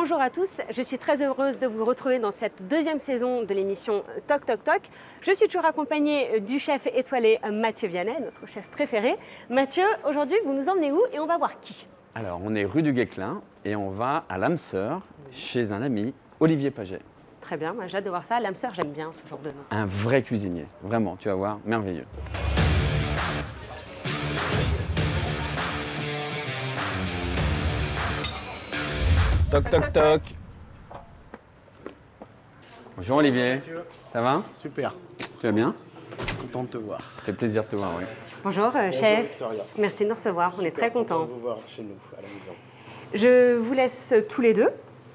Bonjour à tous, je suis très heureuse de vous retrouver dans cette deuxième saison de l'émission Toc Toc Toc. Je suis toujours accompagnée du chef étoilé Mathieu Vianney, notre chef préféré. Mathieu, aujourd'hui vous nous emmenez où et on va voir qui? Alors on est rue du Guesclin et on va à l'âme sœur chez un ami, Olivier Paget. Très bien, moi j'ai hâte de voir ça. L'âme sœur, j'aime bien ce genre de nom. Un vrai cuisinier, vraiment, tu vas voir, merveilleux. Toc toc toc. Bonjour Olivier, ça va? Super, Tu vas bien? content de te voir. Ça fait plaisir de te voir, oui. Bonjour chef, Victoria. merci de nous recevoir, on est très contents. de vous voir chez nous, à la maison. Je vous laisse tous les deux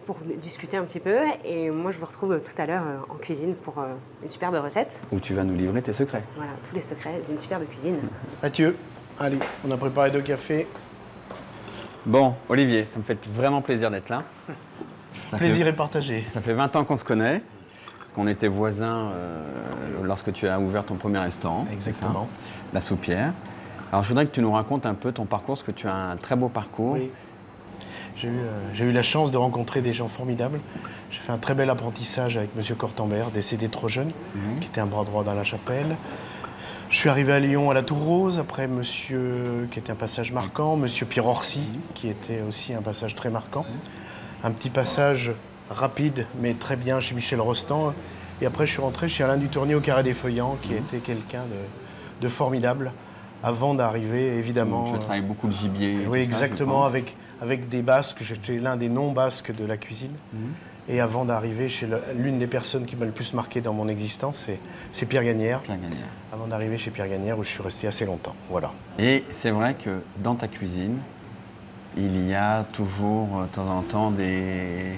pour discuter un petit peu et moi je vous retrouve tout à l'heure en cuisine pour une superbe recette. Où tu vas nous livrer tes secrets. Voilà, tous les secrets d'une superbe cuisine. Mathieu, allez, on a préparé 2 cafés. Bon, Olivier, ça me fait vraiment plaisir d'être là. Plaisir est partagé. Ça fait 20 ans qu'on se connaît, parce qu'on était voisins lorsque tu as ouvert ton premier restaurant. Exactement. C'est ça, La Soupière. Alors je voudrais que tu nous racontes un peu ton parcours, parce que tu as un très beau parcours. Oui. J'ai eu la chance de rencontrer des gens formidables. J'ai fait un très bel apprentissage avec M. Cortambert, décédé trop jeune, qui était un bras droit dans la chapelle. Je suis arrivé à Lyon à la Tour Rose, après monsieur, qui était un passage marquant, monsieur Pierre Orsi, qui était aussi un passage très marquant. Un petit passage rapide, mais très bien chez Michel Rostand. Et après, je suis rentré chez Alain Dutournier au Carré des Feuillants, qui était quelqu'un de formidable, avant d'arriver, évidemment. Tu as travaillé beaucoup de gibier. et Oui, tout ça, exactement, je pense. avec des Basques. J'étais l'un des non-basques de la cuisine. Et avant d'arriver chez l'une des personnes qui m'a le plus marqué dans mon existence, c'est Pierre Gagnère. Pierre Gagnère. Avant d'arriver chez Pierre Gagnère, où je suis resté assez longtemps. Voilà. Et c'est vrai que dans ta cuisine, il y a toujours, de temps en temps, des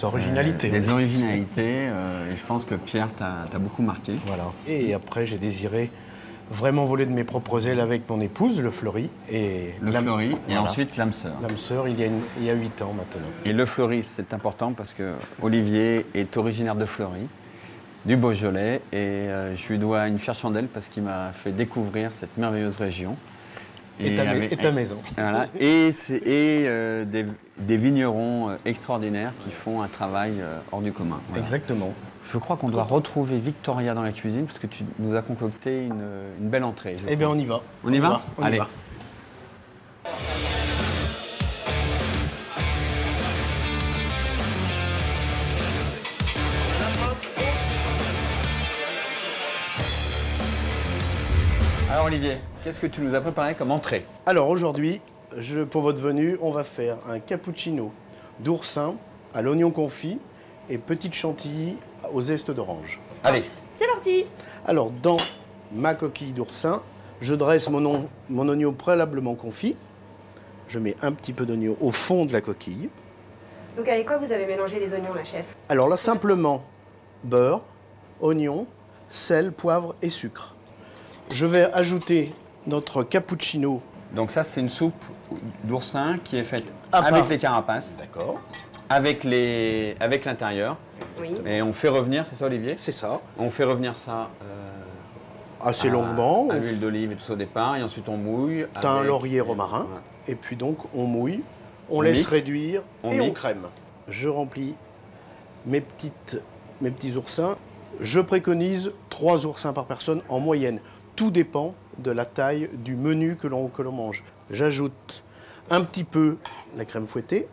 Originalité. des originalités. Et je pense que Pierre t'a beaucoup marqué. Voilà. Et après, j'ai désiré vraiment voler de mes propres ailes avec mon épouse, le Fleury. Et Le Fleury et voilà. ensuite l'âme sœur. L'âme sœur, il y a 8 ans maintenant. Et le Fleury, c'est important parce que Olivier est originaire de Fleury, du Beaujolais, et je lui dois une fière chandelle parce qu'il m'a fait découvrir cette merveilleuse région. Et ta maison. Voilà. Et des vignerons extraordinaires qui font un travail hors du commun. Voilà. Exactement. Je crois qu'on doit retrouver Victoria dans la cuisine parce que tu nous as concocté une belle entrée. Eh bien, on y va. On y va On y Allez. va. Alors Olivier, qu'est-ce que tu nous as préparé comme entrée? Alors aujourd'hui, pour votre venue, on va faire un cappuccino d'oursin à l'oignon confit et petite chantilly au zeste d'orange. Allez. C'est parti! Alors dans ma coquille d'oursin, je dresse mon oignon préalablement confit. Je mets un petit peu d'oignon au fond de la coquille. Donc avec quoi vous avez mélangé les oignons, la chef? Alors là, simplement beurre, oignon, sel, poivre et sucre. Je vais ajouter notre cappuccino. Donc ça, c'est une soupe d'oursin qui est faite À avec part. les carapaces, D'accord. avec l'intérieur. Oui. Et on fait revenir, c'est ça Olivier? C'est ça. On fait revenir ça Assez longuement. à On l'huile d'olive et tout ça au départ, et ensuite on mouille. Thym, avec- laurier, romarin. Voilà. Et puis donc, on mouille, on On laisse mixe. réduire On et on mixe. crème. Je remplis mes petits oursins. Je préconise 3 oursins par personne en moyenne. Tout dépend de la taille du menu que l'on mange. J'ajoute un petit peu la crème fouettée.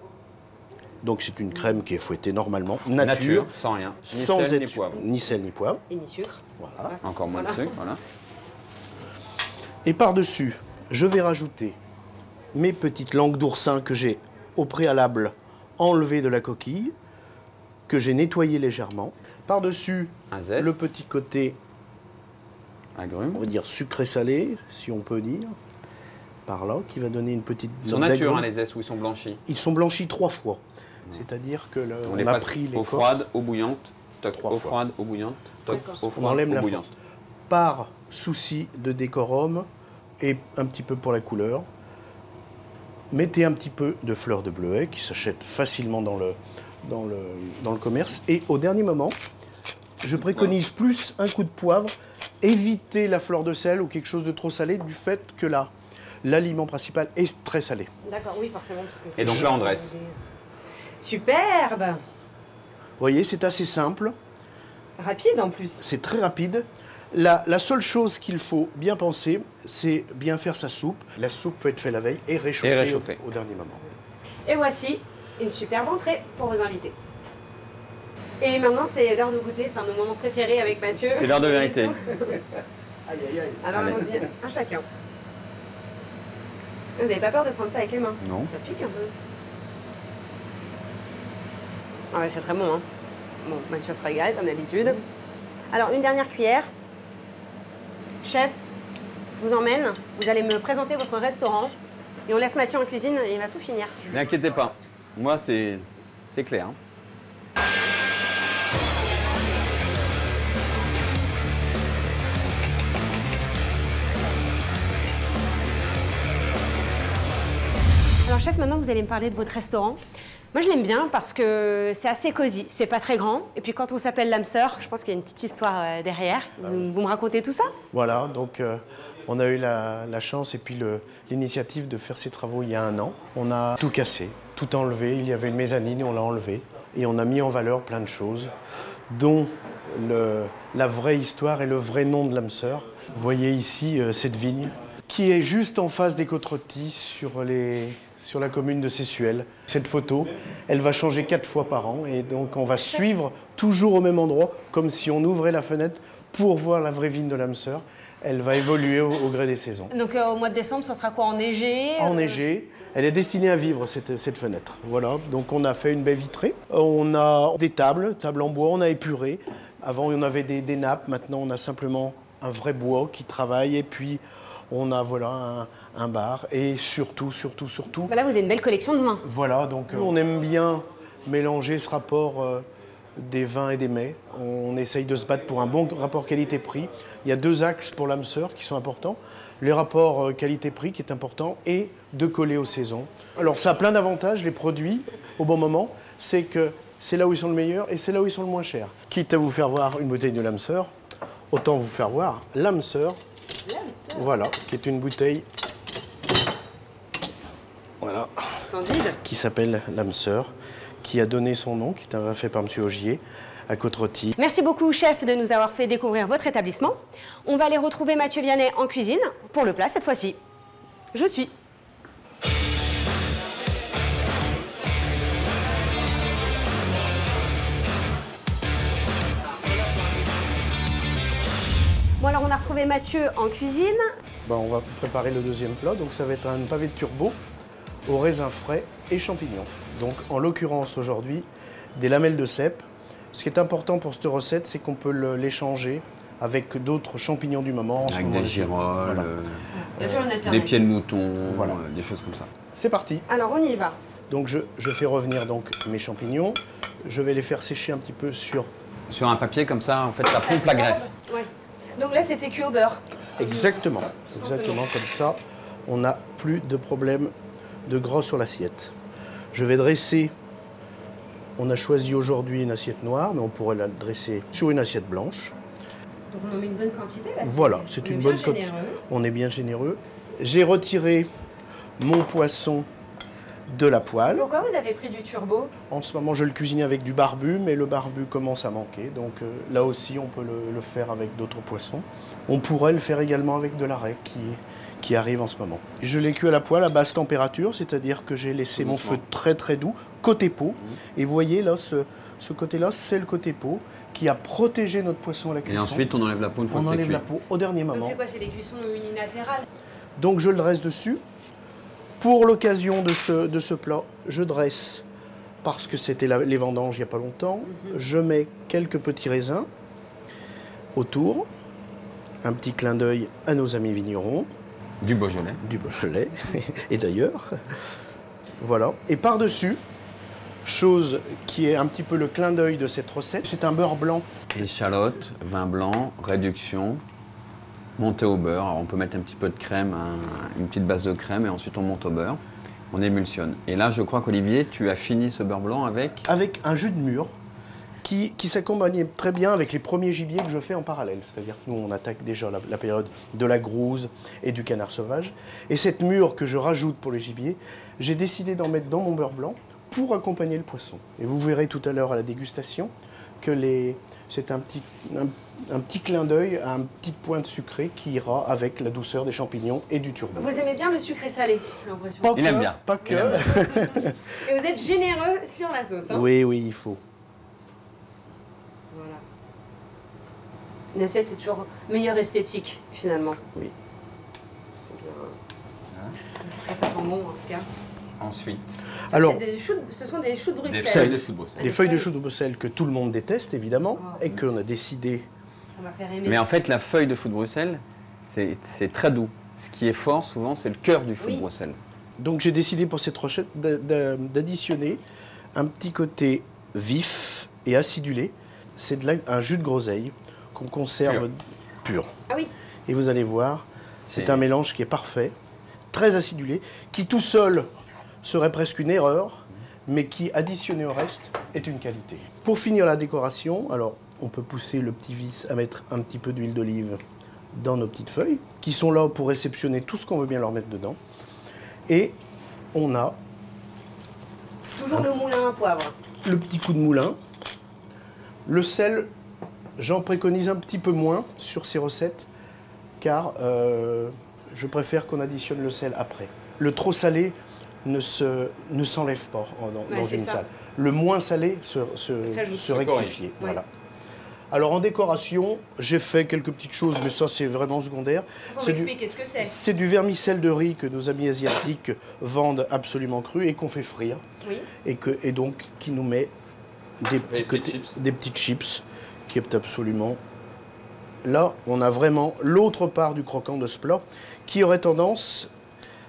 Donc c'est une crème qui est fouettée normalement, nature, sans rien. Ni sans sel, être ni poivre. ni sel ni poivre. Et ni sucre. Voilà. Encore moins de sucre, voilà. Et par-dessus, je vais rajouter mes petites langues d'oursin que j'ai au préalable enlevées de la coquille, que j'ai nettoyées légèrement. Par-dessus, Un zeste, le petit côté, agrumes. on va dire sucré-salé, si on peut dire, par là, qui va donner une petite Ils sont note nature, d'agrumes. les zestes, où ils sont blanchis. Ils sont blanchis 3 fois. C'est-à-dire que On les a passe pris eau l'écorce froide, eau bouillante, toc, 3 eau fois. froide, eau bouillante, toc, D'accord. eau On froide, enlève eau la bouillante. force. Par souci de décorum et un petit peu pour la couleur, mettez un petit peu de fleur de bleuet qui s'achète facilement dans le commerce. Et au dernier moment, je préconise plus un coup de poivre. Évitez la fleur de sel ou quelque chose de trop salé du fait que l'aliment principal est très salé. D'accord, oui, forcément. Parce que Et donc c'est- là, on dresse. Superbe. Vous voyez, c'est assez simple, Rapide en plus. c'est très rapide. La seule chose qu'il faut bien penser, c'est bien faire sa soupe. La soupe peut être faite la veille et réchauffée, au dernier moment. Et voici une superbe entrée pour vos invités. Et maintenant, c'est l'heure de goûter. C'est un de nos moments préférés avec Mathieu. C'est l'heure de vérité. Aïe, aïe, aïe. Alors Allez. allons-y, un chacun. Vous n'avez pas peur de prendre ça avec les mains? Non. Ça pique un peu. Ah ouais, c'est très bon, hein. Bon, Mathieu se régale, comme d'habitude. Alors, une dernière cuillère. Chef, je vous emmène. Vous allez me présenter votre restaurant. Et on laisse Mathieu en cuisine et il va tout finir. N'inquiétez pas. Moi, c'est clair. Hein. Alors chef, maintenant vous allez me parler de votre restaurant. Moi je l'aime bien parce que c'est assez cosy, c'est pas très grand. Et puis quand on s'appelle l'âme sœur, je pense qu'il y a une petite histoire derrière. Vous me racontez tout ça? Voilà, donc on a eu la chance et puis l'initiative de faire ces travaux il y a 1 an. On a tout cassé, tout enlevé. Il y avait une mezzanine et on l'a enlevé. Et on a mis en valeur plein de choses, dont la vraie histoire et le vrai nom de l'âme sœur. Vous voyez ici cette vigne qui est juste en face des Côtes-Rôties sur la commune de Sessuel. Cette photo, elle va changer 4 fois par an et donc on va suivre toujours au même endroit, comme si on ouvrait la fenêtre pour voir la vraie vigne de l'âme sœur. Elle va évoluer au gré des saisons. Donc au mois de décembre, ce sera quoi? Enneigé? Enneigée, elle est destinée à vivre cette fenêtre. Voilà, donc on a fait une baie vitrée. On a des tables en bois, on a épuré. Avant on avait des nappes, maintenant on a simplement un vrai bois qui travaille et puis on a voilà un bar et surtout. Là vous avez une belle collection de vins. Voilà, donc on aime bien mélanger ce rapport des vins et des mets. On essaye de se battre pour un bon rapport qualité-prix. Il y a 2 axes pour l'âme sœur qui sont importants. Le rapport qualité-prix qui est important et de coller aux saisons. Alors ça a plein d'avantages, les produits, au bon moment. C'est que c'est là où ils sont le meilleur et c'est là où ils sont le moins chers. Quitte à vous faire voir une bouteille de l'âme sœur, autant vous faire voir l'âme sœur. Voilà, qui est une bouteille, voilà, Splendide. qui s'appelle l'âme sœur, qui a donné son nom, qui est fait par M. Augier, à Côtes-Rôties. Merci beaucoup chef de nous avoir fait découvrir votre établissement. On va aller retrouver Mathieu Vianney en cuisine pour le plat cette fois-ci. Je suis. Bon alors on a retrouvé Mathieu en cuisine. On va préparer le deuxième plat, donc ça va être un pavé de turbo au raisin frais et champignons. Donc en l'occurrence aujourd'hui, des lamelles de cèpe. Ce qui est important pour cette recette, c'est qu'on peut l'échanger avec d'autres champignons du moment. Avec des girolles, voilà. Il y a toujours une des alternative. pieds de mouton, Voilà. des choses comme ça. C'est parti. Alors on y va. Donc je fais revenir donc mes champignons. Je vais les faire sécher un petit peu sur... Sur un papier comme ça, en fait, ça pompe la graisse. Ouais. Donc là c'était cuit au beurre. Exactement comme ça. On n'a plus de problème de gras sur l'assiette. Je vais dresser... On a choisi aujourd'hui une assiette noire, mais on pourrait la dresser sur une assiette blanche. Donc on en met une bonne quantité là. Voilà, c'est une bonne quantité. On est bien généreux. J'ai retiré mon poisson de la poêle. Pourquoi vous avez pris du turbo? En ce moment, je le cuisine avec du barbu, mais le barbu commence à manquer. Donc là aussi, on peut le faire avec d'autres poissons. On pourrait le faire également avec de l'arrêt qui arrive en ce moment. Je l'ai cuit à la poêle à basse température, c'est-à-dire que j'ai laissé mon feu très très doux, côté peau. Et vous voyez là, ce côté-là, c'est le côté peau qui a protégé notre poisson à la cuisson. Et ensuite, on enlève la peau une fois On que c'est enlève cuit. la peau au dernier Donc moment. c'est quoi? C'est des cuissons unilatérales? Donc je le dresse dessus. Pour l'occasion de ce plat, je dresse, parce que c'était les vendanges il n'y a pas longtemps, je mets quelques petits raisins autour, un petit clin d'œil à nos amis vignerons. Du Beaujolais. Du Beaujolais, et d'ailleurs. Voilà. Et par-dessus, chose qui est un petit peu le clin d'œil de cette recette, c'est un beurre blanc. Échalote, vin blanc, réduction, monté au beurre. Alors, on peut mettre un petit peu de crème, une petite base de crème, et ensuite on monte au beurre. On émulsionne. Et là, je crois qu'Olivier, tu as fini ce beurre blanc avec... Avec un jus de mûre qui s'accompagnait très bien avec les premiers gibiers que je fais en parallèle. C'est-à-dire que nous, on attaque déjà la période de la grouse et du canard sauvage. Et cette mûre que je rajoute pour les gibiers, j'ai décidé d'en mettre dans mon beurre blanc pour accompagner le poisson. Et vous verrez tout à l'heure à la dégustation que c'est un petit clin d'œil à un petit pointe sucrée qui ira avec la douceur des champignons et du turbot. Vous aimez bien le sucré salé, j'ai l'impression. Il aime bien. Pas que. Et vous êtes généreux sur la sauce. Hein. Oui, il faut. Voilà. Une assiette, c'est toujours meilleure esthétique, finalement. Oui. C'est bien. Ça sent bon, en tout cas. Ensuite, Alors, Ce sont des choux de des Bruxelles. feuilles de chou de Bruxelles. les feuilles de chou de Bruxelles que tout le monde déteste, évidemment, Oh. et qu'on a décidé. On va faire aimer. Mais en fait, la feuille de chou de Bruxelles, c'est très doux. Ce qui est fort, souvent, c'est le cœur du chou Oui. de Bruxelles. Donc j'ai décidé pour cette recette d'additionner un petit côté vif et acidulé. C'est un jus de groseille qu'on conserve pur. Ah oui. Et vous allez voir, c'est C'est- un mélange qui est parfait, très acidulé, qui tout seul serait presque une erreur, mais qui, additionné au reste, est une qualité. Pour finir la décoration, alors on peut pousser le petit vice à mettre un petit peu d'huile d'olive dans nos petites feuilles, qui sont là pour réceptionner tout ce qu'on veut bien leur mettre dedans. Et on a Toujours le moulin à poivre. le petit coup de moulin. Le sel, j'en préconise un petit peu moins sur ces recettes, car je préfère qu'on additionne le sel après. Le trop salé ne s'enlève pas dans c'est une ça. salle. Le moins salé se S'ajoute. rectifie. Voilà. Alors en décoration, j'ai fait quelques petites choses, mais ça c'est vraiment secondaire. Faut C'est m'expliquer ce que c'est. C'est du vermicelle de riz que nos amis asiatiques vendent absolument cru et qu'on fait frire. Oui. Et donc qui nous met des petites petites chips qui est absolument... Là, on a vraiment l'autre part du croquant de ce plat qui aurait tendance,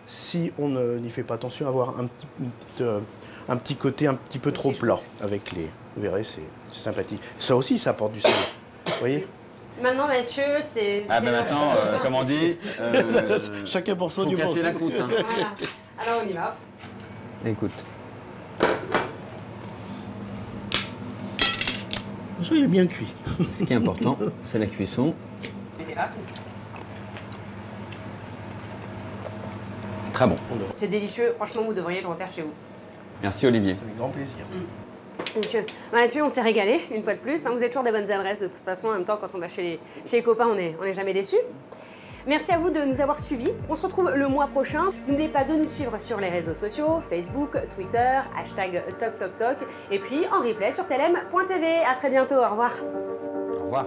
si on n'y fait pas attention, à avoir un petit côté un petit peu trop je plat pense. avec les... Vous verrez, c'est sympathique. Ça aussi, ça apporte du sel. Vous voyez? Maintenant, messieurs, c'est... Ah c'est ben le- maintenant, comme on dit, Chacun pour son faut du casser la croûte. Hein. Voilà. Alors, on y va. Écoute, Ça, il est bien cuit. ce qui est important, c'est la cuisson. Il est là. Très bon. C'est délicieux. Franchement, vous devriez le refaire chez vous. Merci Olivier. Avec grand plaisir. Mathieu, on s'est régalé, une fois de plus. Hein. Vous êtes toujours des bonnes adresses, de toute façon. En même temps, quand on va chez les copains, on est jamais déçus. Merci à vous de nous avoir suivis. On se retrouve le mois prochain. N'oubliez pas de nous suivre sur les réseaux sociaux, Facebook, Twitter, #TokTokTok, et puis en replay sur telem.tv. À très bientôt, au revoir. Au revoir.